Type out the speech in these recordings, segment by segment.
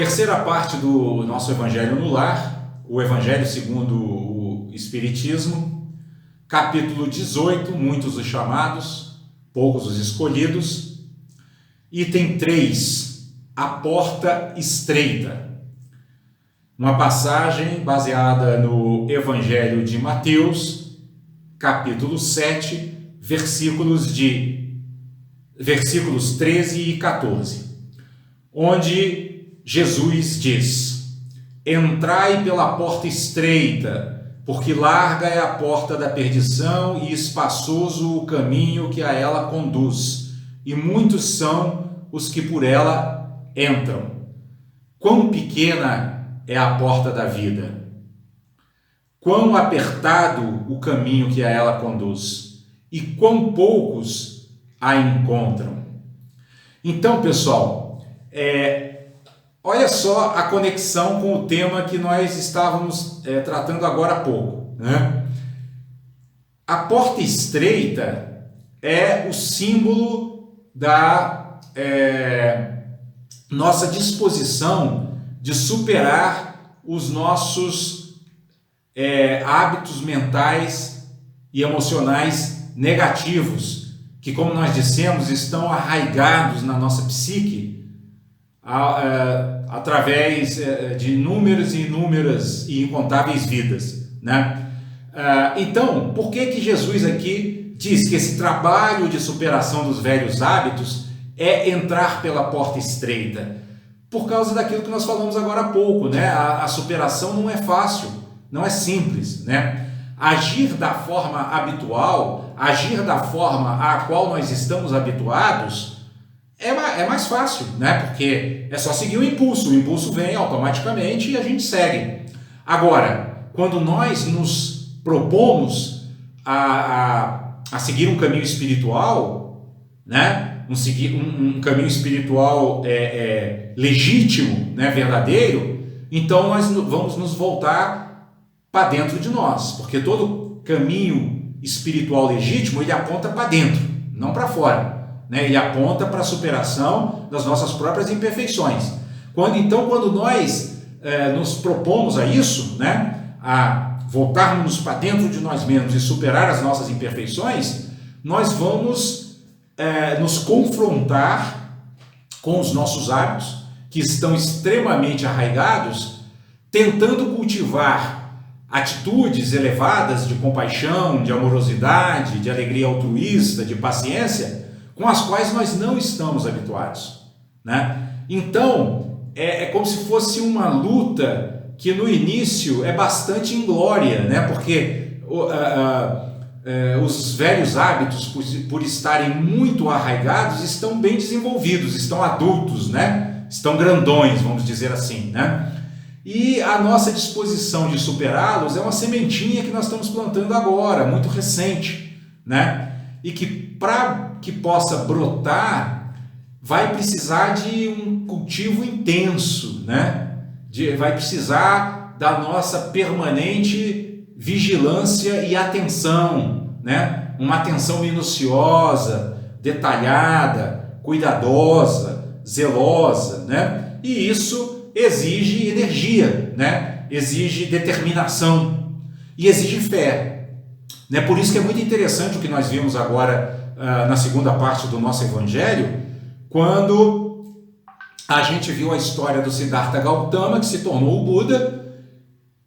Terceira parte do nosso Evangelho no Lar, o Evangelho segundo o Espiritismo, capítulo 18, muitos os chamados, poucos os escolhidos, item 3, a porta estreita. Uma passagem baseada no Evangelho de Mateus, capítulo 7, versículos 13 e 14, onde Jesus diz: entrai pela porta estreita, porque larga é a porta da perdição e espaçoso o caminho que a ela conduz, e muitos são os que por ela entram. Quão pequena é a porta da vida! Quão apertado o caminho que a ela conduz, e quão poucos a encontram. Então, pessoal, olha só a conexão com o tema que nós estávamos tratando agora há pouco, né? A porta estreita é o símbolo da nossa disposição de superar os nossos hábitos mentais e emocionais negativos, que, como nós dissemos, estão arraigados na nossa psique, através de inúmeras e inúmeras e incontáveis vidas, né? Então, por que Jesus aqui diz que esse trabalho de superação dos velhos hábitos é entrar pela porta estreita? Por causa daquilo que nós falamos agora há pouco, né? A superação não é fácil, não é simples, né? Agir da forma habitual, agir da forma à qual nós estamos habituados, é mais fácil, né? Porque é só seguir o impulso vem automaticamente e a gente segue. Agora, quando nós nos propomos a seguir um caminho espiritual, né? Um caminho espiritual legítimo, né? Verdadeiro, então nós vamos nos voltar para dentro de nós, porque todo caminho espiritual legítimo, ele aponta para dentro, não para fora. Ele aponta para a superação das nossas próprias imperfeições. Quando nós nos propomos a isso, né, a voltarmos para dentro de nós mesmos e superar as nossas imperfeições, nós vamos nos confrontar com os nossos hábitos, que estão extremamente arraigados, tentando cultivar atitudes elevadas de compaixão, de amorosidade, de alegria altruísta, de paciência, com as quais nós não estamos habituados, né? Então, é como se fosse uma luta que no início é bastante inglória, né? Porque os velhos hábitos, por estarem muito arraigados, estão bem desenvolvidos, estão adultos, né? Estão grandões, vamos dizer assim, né? E a nossa disposição de superá-los é uma sementinha que nós estamos plantando agora, muito recente, né? E que para que possa brotar, vai precisar de um cultivo intenso, né? Vai precisar da nossa permanente vigilância e atenção, né? Uma atenção minuciosa, detalhada, cuidadosa, zelosa, né? E isso exige energia, né? Exige determinação e exige fé, né? Por isso que é muito interessante o que nós vimos agora na segunda parte do nosso Evangelho, quando a gente viu a história do Siddhartha Gautama, que se tornou o Buda,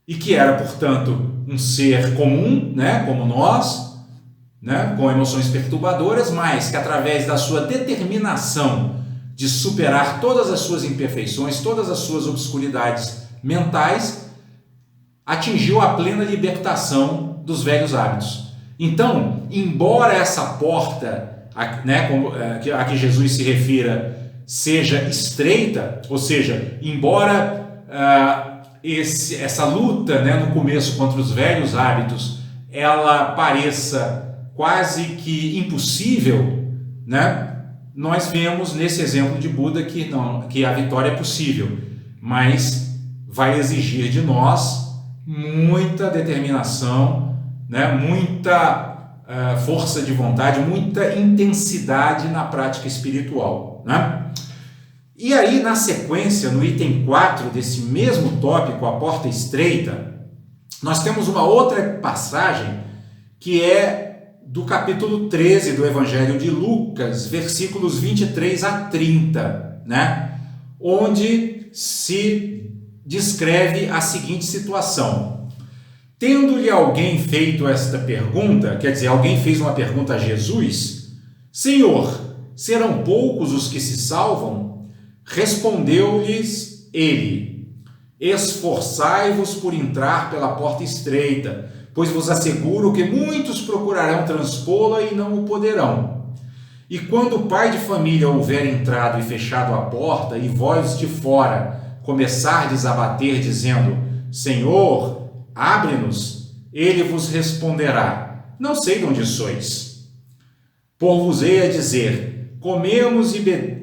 e que era, portanto, um ser comum, né, como nós, né, com emoções perturbadoras, mas que através da sua determinação de superar todas as suas imperfeições, todas as suas obscuridades mentais, atingiu a plena libertação dos velhos hábitos. Então, embora essa porta, né, a que Jesus se refira, seja estreita, ou seja, embora essa luta, né, no começo contra os velhos hábitos, ela pareça quase que impossível, né, nós vemos nesse exemplo de Buda que a vitória é possível, mas vai exigir de nós muita determinação, né, muita força de vontade, muita intensidade na prática espiritual, né? E aí, na sequência, no item 4 desse mesmo tópico, a porta estreita, nós temos uma outra passagem que é do capítulo 13 do Evangelho de Lucas, versículos 23 a 30, né? Onde se descreve a seguinte situação. Tendo-lhe alguém feito esta pergunta, quer dizer, alguém fez uma pergunta a Jesus: Senhor, serão poucos os que se salvam? Respondeu-lhes ele: esforçai-vos por entrar pela porta estreita, pois vos asseguro que muitos procurarão transpô-la e não o poderão. E quando o pai de família houver entrado e fechado a porta, e vós de fora começardes a bater, dizendo: Senhor, abre-nos, ele vos responderá: não sei de onde sois. Por-vos-ei a dizer: comemos e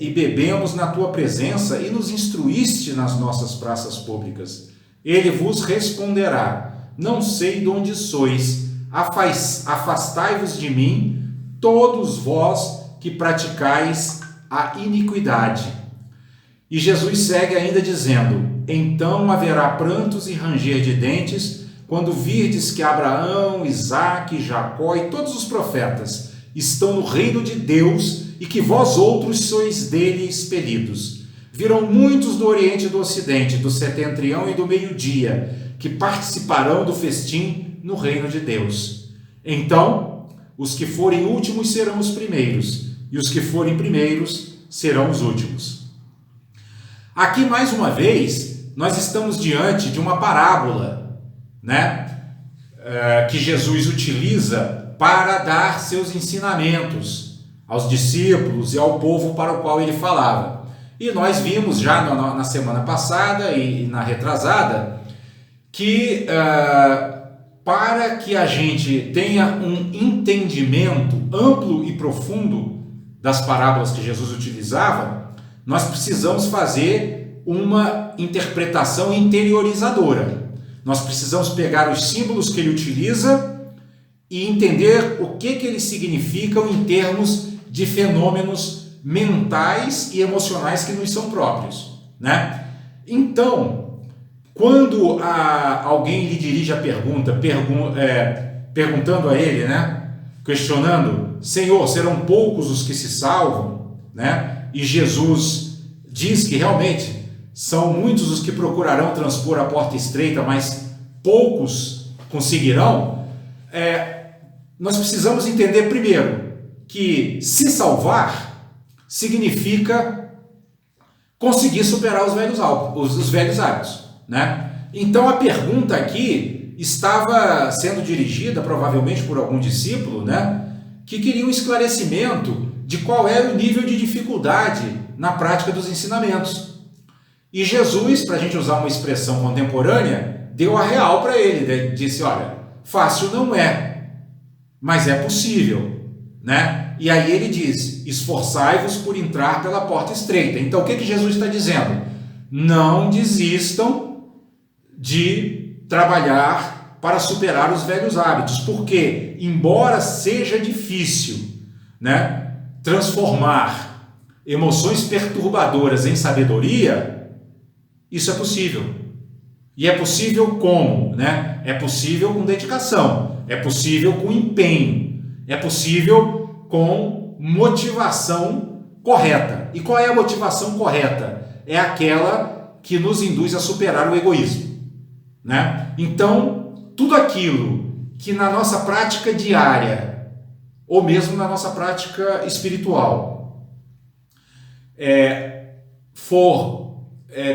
bebemos na tua presença e nos instruíste nas nossas praças públicas. Ele vos responderá: não sei de onde sois, afastai-vos de mim, todos vós que praticais a iniquidade. E Jesus segue ainda dizendo: então haverá prantos e ranger de dentes, quando virdes que Abraão, Isaque, Jacó e todos os profetas estão no reino de Deus e que vós outros sois dele expelidos. Virão muitos do Oriente e do Ocidente, do setentrião e do meio-dia, que participarão do festim no reino de Deus. Então, os que forem últimos serão os primeiros, e os que forem primeiros serão os últimos. Aqui, mais uma vez, nós estamos diante de uma parábola, né, que Jesus utiliza para dar seus ensinamentos aos discípulos e ao povo para o qual ele falava. E nós vimos já na semana passada e na retrasada que para que a gente tenha um entendimento amplo e profundo das parábolas que Jesus utilizava, nós precisamos fazer uma interpretação interiorizadora. Nós precisamos pegar os símbolos que ele utiliza e entender o que eles significam em termos de fenômenos mentais e emocionais que nos são próprios, né? Então, quando alguém lhe dirige a pergunta, perguntando a ele, né? Questionando: Senhor, serão poucos os que se salvam, né? E Jesus diz que realmente são muitos os que procurarão transpor a porta estreita, mas poucos conseguirão. Nós precisamos entender primeiro que se salvar significa conseguir superar os velhos hábitos, né? Então a pergunta aqui estava sendo dirigida provavelmente por algum discípulo, né, que queria um esclarecimento de qual era o nível de dificuldade na prática dos ensinamentos. E Jesus, para a gente usar uma expressão contemporânea, deu a real para ele, disse: olha, fácil não é, mas é possível, né? E aí ele diz: esforçai-vos por entrar pela porta estreita. Então o que Jesus está dizendo? Não desistam de trabalhar para superar os velhos hábitos, porque embora seja difícil, né, transformar emoções perturbadoras em sabedoria, isso é possível. E é possível como? Né? É possível com dedicação, é possível com empenho, é possível com motivação correta. E qual é a motivação correta? É aquela que nos induz a superar o egoísmo, né? Então, tudo aquilo que na nossa prática diária, ou mesmo na nossa prática espiritual, for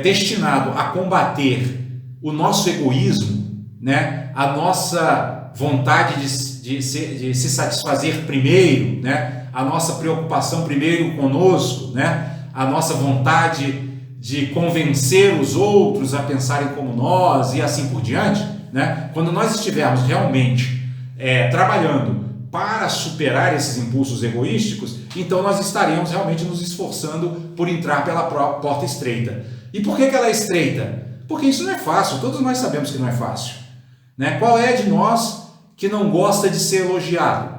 destinado a combater o nosso egoísmo, né? A nossa vontade de se satisfazer primeiro, né? A nossa preocupação primeiro conosco, né? A nossa vontade de convencer os outros a pensarem como nós e assim por diante, né? Quando nós estivermos realmente trabalhando para superar esses impulsos egoísticos, então nós estaremos realmente nos esforçando por entrar pela porta estreita. E por que ela é estreita? Porque isso não é fácil, todos nós sabemos que não é fácil, né? Qual é de nós que não gosta de ser elogiado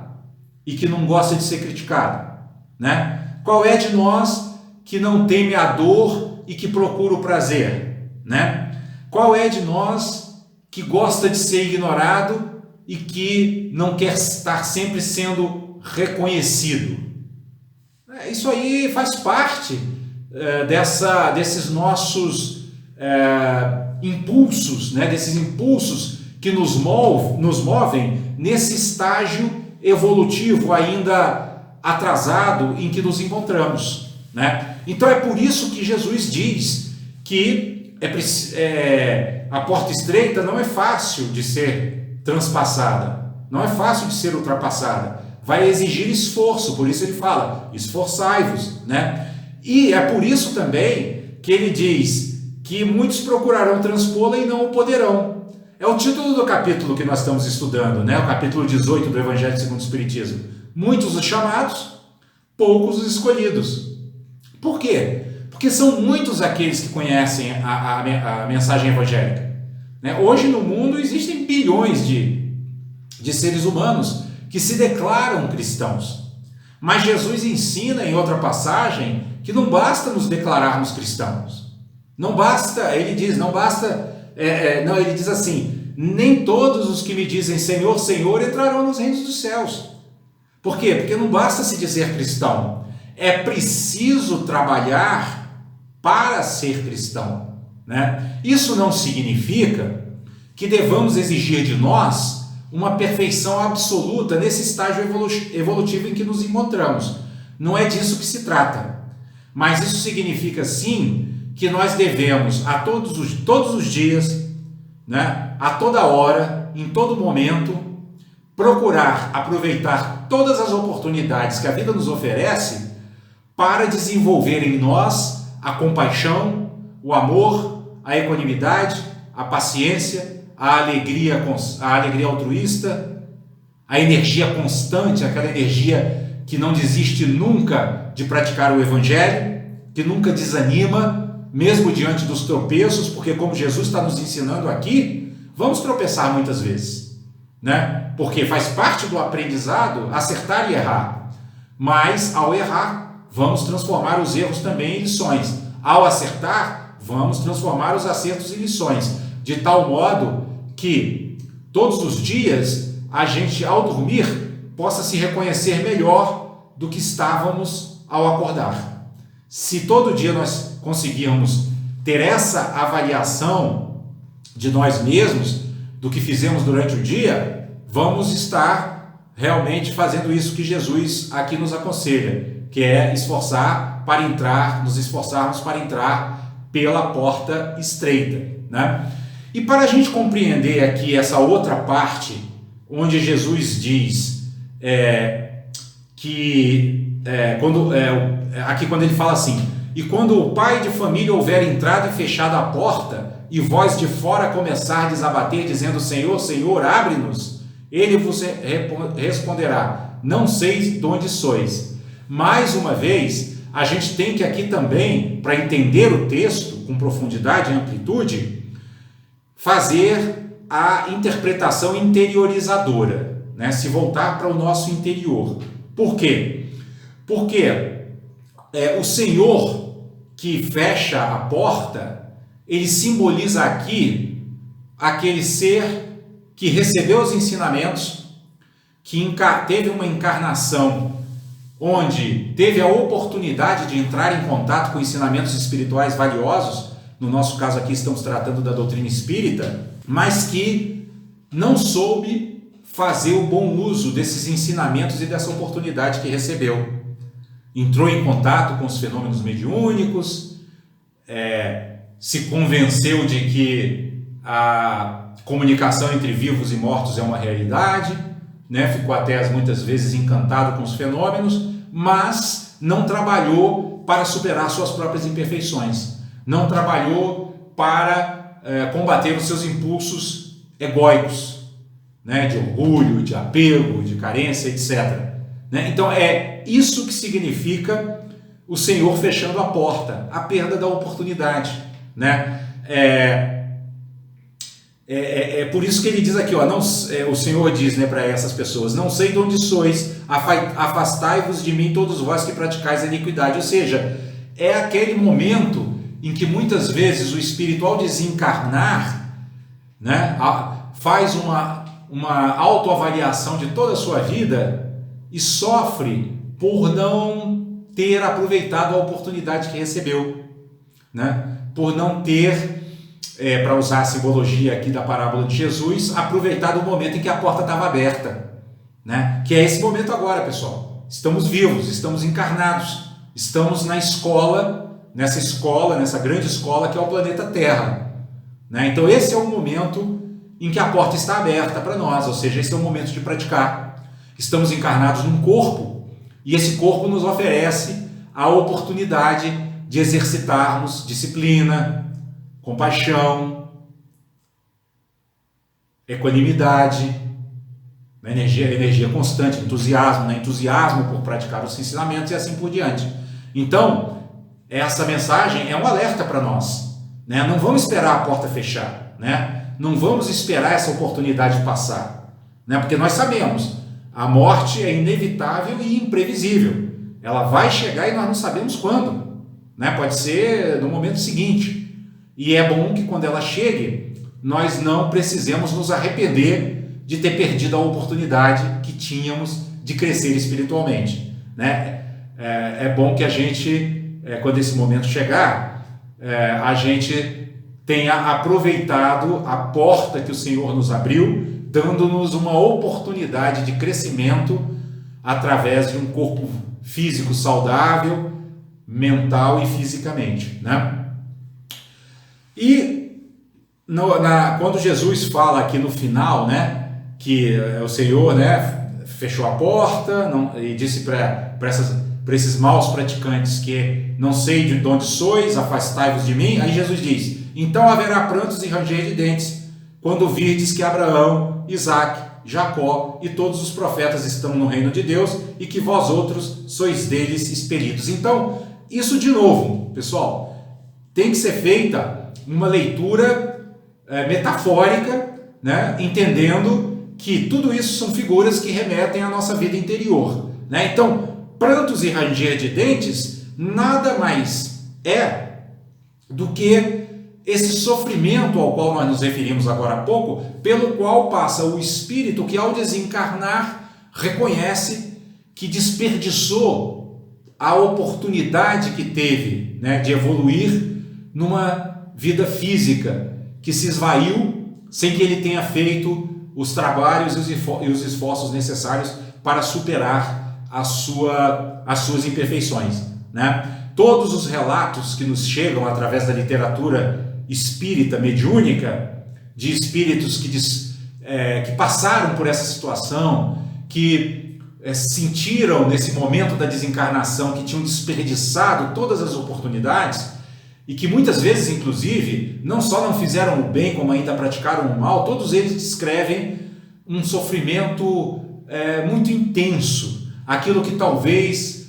e que não gosta de ser criticado, né? Qual é de nós que não teme a dor e que procura o prazer, né? Qual é de nós que gosta de ser ignorado e que não quer estar sempre sendo reconhecido? Isso aí faz parte desses nossos impulsos, né? Desses impulsos que nos movem nesse estágio evolutivo ainda atrasado em que nos encontramos, né? Então é por isso que Jesus diz que a porta estreita não é fácil de ser transpassada, não é fácil de ser ultrapassada, vai exigir esforço, por isso ele fala, esforçai-vos, né? E é por isso também que ele diz que muitos procurarão transpô-la e não o poderão. É o título do capítulo que nós estamos estudando, né? O capítulo 18 do Evangelho segundo o Espiritismo. Muitos os chamados, poucos os escolhidos. Por quê? Porque são muitos aqueles que conhecem a mensagem evangélica, né? Hoje no mundo existem bilhões de seres humanos que se declaram cristãos. Mas Jesus ensina em outra passagem que não basta nos declararmos cristãos. Não basta, ele diz, não basta... não, ele diz assim, nem todos os que me dizem Senhor, Senhor entrarão nos reinos dos céus. Por quê? Porque não basta se dizer cristão, é preciso trabalhar para ser cristão, né? Isso não significa que devamos exigir de nós uma perfeição absoluta nesse estágio evolutivo em que nos encontramos. Não é disso que se trata, mas isso significa sim que nós devemos todos os dias, né, a toda hora, em todo momento, procurar aproveitar todas as oportunidades que a vida nos oferece para desenvolver em nós a compaixão, o amor, a equanimidade, a paciência, a alegria altruísta, a energia constante, aquela energia que não desiste nunca de praticar o Evangelho, que nunca desanima, mesmo diante dos tropeços, porque como Jesus está nos ensinando aqui, vamos tropeçar muitas vezes, né? Porque faz parte do aprendizado acertar e errar, mas ao errar, vamos transformar os erros também em lições, ao acertar, vamos transformar os acertos em lições, de tal modo que todos os dias a gente, ao dormir, possa se reconhecer melhor do que estávamos ao acordar. Se todo dia nós conseguirmos ter essa avaliação de nós mesmos, do que fizemos durante o dia, vamos estar realmente fazendo isso que Jesus aqui nos aconselha, que é nos esforçarmos para entrar pela porta estreita, né? E para a gente compreender aqui essa outra parte, onde Jesus diz quando ele fala assim, e quando o pai de família houver entrado e fechado a porta, e vós de fora começardes a bater, dizendo, Senhor, Senhor, abre-nos, ele vos responderá, não sei de onde sois. Mais uma vez, a gente tem que aqui também, para entender o texto com profundidade e amplitude, fazer a interpretação interiorizadora, né? Se voltar para o nosso interior. Por quê? Porque o Senhor que fecha a porta, ele simboliza aqui aquele ser que recebeu os ensinamentos, que teve uma encarnação onde teve a oportunidade de entrar em contato com ensinamentos espirituais valiosos, no nosso caso aqui estamos tratando da doutrina espírita, mas que não soube fazer o bom uso desses ensinamentos e dessa oportunidade que recebeu. Entrou em contato com os fenômenos mediúnicos, se convenceu de que a comunicação entre vivos e mortos é uma realidade, né? Ficou até muitas vezes encantado com os fenômenos, mas não trabalhou para superar suas próprias imperfeições, não trabalhou para combater os seus impulsos egóicos, né? De orgulho, de apego, de carência, etc. Né? Então é isso que significa o Senhor fechando a porta, a perda da oportunidade, né? Por isso que ele diz aqui, o Senhor diz, né, para essas pessoas, não sei de onde sois, afastai-vos de mim todos vós que praticais a iniquidade. Ou seja, é aquele momento em que muitas vezes o espírito, ao desencarnar, né, faz uma autoavaliação de toda a sua vida e sofre por não ter aproveitado a oportunidade que recebeu, né? Por não ter, para usar a simbologia aqui da parábola de Jesus, aproveitado o momento em que a porta estava aberta, né? Que é esse momento agora, pessoal. Estamos vivos, estamos encarnados, estamos na escola, nessa grande escola que é o planeta Terra, né? Então esse é o momento em que a porta está aberta para nós, ou seja, esse é o momento de praticar. Estamos encarnados num corpo e esse corpo nos oferece a oportunidade de exercitarmos disciplina, compaixão, equanimidade, energia constante, entusiasmo, né? Entusiasmo por praticar os ensinamentos e assim por diante. Então, essa mensagem é um alerta para nós, né? Não vamos esperar a porta fechar, né? Não vamos esperar essa oportunidade passar, né? Porque nós sabemos, a morte é inevitável e imprevisível. Ela vai chegar e nós não sabemos quando, né? Pode ser no momento seguinte. E é bom que quando ela chegue, nós não precisemos nos arrepender de ter perdido a oportunidade que tínhamos de crescer espiritualmente, né? É bom que a gente, quando esse momento chegar, a gente tenha aproveitado a porta que o Senhor nos abriu, dando-nos uma oportunidade de crescimento através de um corpo físico saudável, mental e fisicamente, né? E quando Jesus fala aqui no final, né, que o Senhor, né, fechou a porta e disse para esses maus praticantes que não sei de onde sois, afastai-vos de mim, aí Jesus diz: então haverá prantos e ranger de dentes, quando virdes que Abraão, Isaque, Jacó e todos os profetas estão no reino de Deus e que vós outros sois deles expelidos. Então, isso de novo, pessoal, tem que ser feita uma leitura metafórica, né? Entendendo que tudo isso são figuras que remetem à nossa vida interior, né? Então, prantos e ranger de dentes nada mais é do que esse sofrimento ao qual nós nos referimos agora há pouco, pelo qual passa o espírito que, ao desencarnar, reconhece que desperdiçou a oportunidade que teve, né, de evoluir numa vida física que se esvaiu sem que ele tenha feito os trabalhos e os esforços necessários para superar as suas imperfeições, né? Todos os relatos que nos chegam através da literatura espírita mediúnica, de espíritos que passaram por essa situação, que sentiram nesse momento da desencarnação que tinham desperdiçado todas as oportunidades e que muitas vezes, inclusive, não só não fizeram o bem, como ainda praticaram o mal, todos eles descrevem um sofrimento muito intenso, aquilo que talvez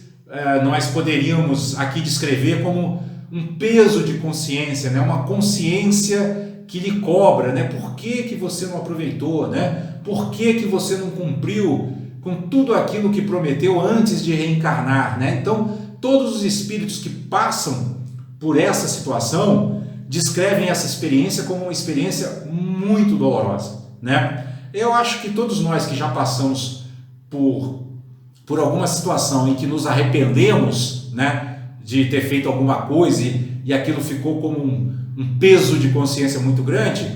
nós poderíamos aqui descrever como um peso de consciência, né? Uma consciência que lhe cobra, né? Por que você não aproveitou, né? Por que você não cumpriu com tudo aquilo que prometeu antes de reencarnar, né? Então, todos os espíritos que passam por essa situação descrevem essa experiência como uma experiência muito dolorosa, né? Eu acho que todos nós que já passamos por alguma situação em que nos arrependemos, né, de ter feito alguma coisa e aquilo ficou como um peso de consciência muito grande,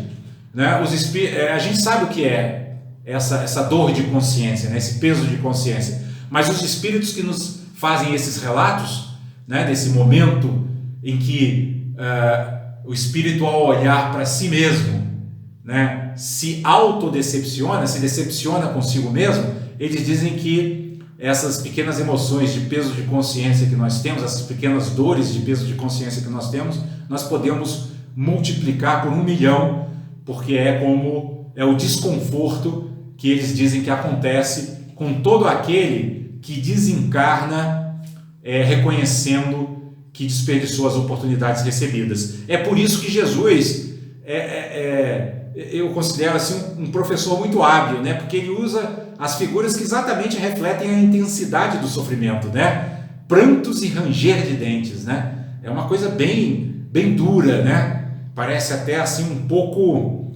né? A gente sabe o que é essa dor de consciência, né? Esse peso de consciência, mas os espíritos que nos fazem esses relatos, né, desse momento em que o espírito, ao olhar para si mesmo, né, se autodecepciona, se decepciona consigo mesmo, eles dizem que essas pequenas emoções de peso de consciência que nós temos, essas pequenas dores de peso de consciência que nós temos, nós podemos multiplicar por 1 milhão, porque é o desconforto que eles dizem que acontece com todo aquele que desencarna reconhecendo que desperdiçou as oportunidades recebidas. É por isso que Jesus eu considero assim um professor muito hábil, né? Porque ele usa as figuras que exatamente refletem a intensidade do sofrimento, né? Prantos e ranger de dentes, né? É uma coisa bem dura, né? Parece até assim um pouco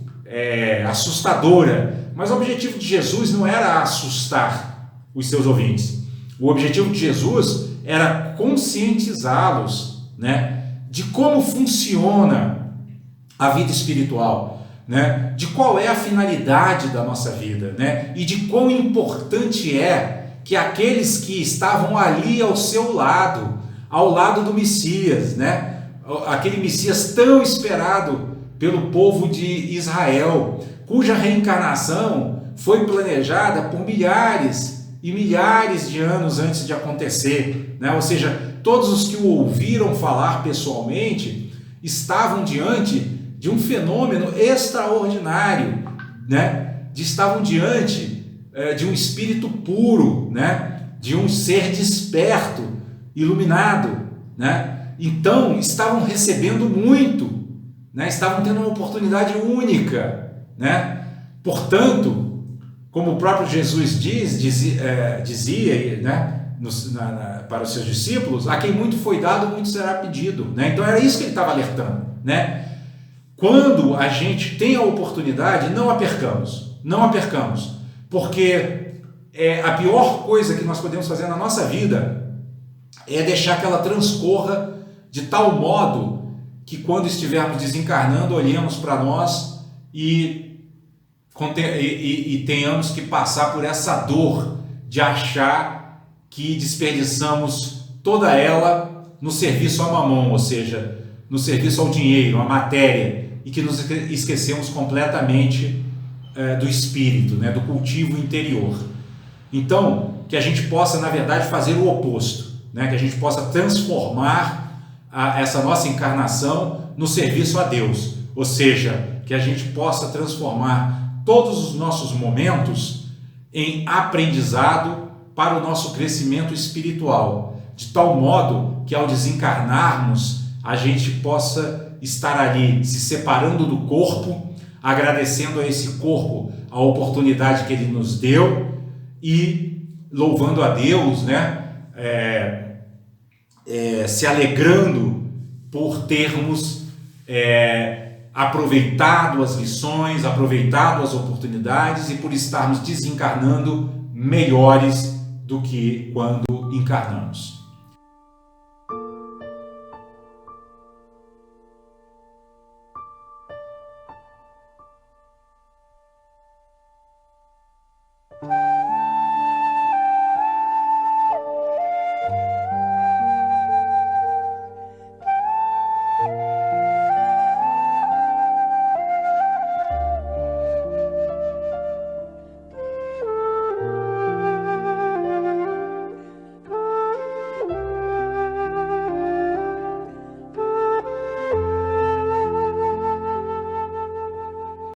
assustadora. Mas o objetivo de Jesus não era assustar os seus ouvintes. O objetivo de Jesus era conscientizá-los, né, de como funciona a vida espiritual, né, de qual é a finalidade da nossa vida, né, e de quão importante é que aqueles que estavam ali ao seu lado, ao lado do Messias, né, aquele Messias tão esperado pelo povo de Israel, cuja reencarnação foi planejada por milhares e milhares de anos antes de acontecer, né? Ou seja, todos os que o ouviram falar pessoalmente estavam diante de um fenômeno extraordinário, né? Estavam diante de um espírito puro, né? De um ser desperto, iluminado, né? Então estavam recebendo muito, né? Estavam tendo uma oportunidade única, né? Portanto, como o próprio Jesus dizia, né, para os seus discípulos, a quem muito foi dado, muito será pedido, né? Então era isso que ele estava alertando, né? Quando a gente tem a oportunidade, não a percamos, porque a pior coisa que nós podemos fazer na nossa vida é deixar que ela transcorra de tal modo que quando estivermos desencarnando, olhemos para nós e tenhamos que passar por essa dor de achar que desperdiçamos toda ela no serviço ao mamão, ou seja, no serviço ao dinheiro, à matéria, e que nos esquecemos completamente do espírito, né, do cultivo interior. Então, que a gente possa, na verdade, fazer o oposto, né, que a gente possa transformar essa nossa encarnação no serviço a Deus, ou seja, que a gente possa transformar todos os nossos momentos em aprendizado para o nosso crescimento espiritual, de tal modo que ao desencarnarmos a gente possa estar ali se separando do corpo, agradecendo a esse corpo a oportunidade que ele nos deu e louvando a Deus, né? Se alegrando por termos aproveitado as lições, aproveitado as oportunidades e por estarmos desencarnando melhores do que quando encarnamos.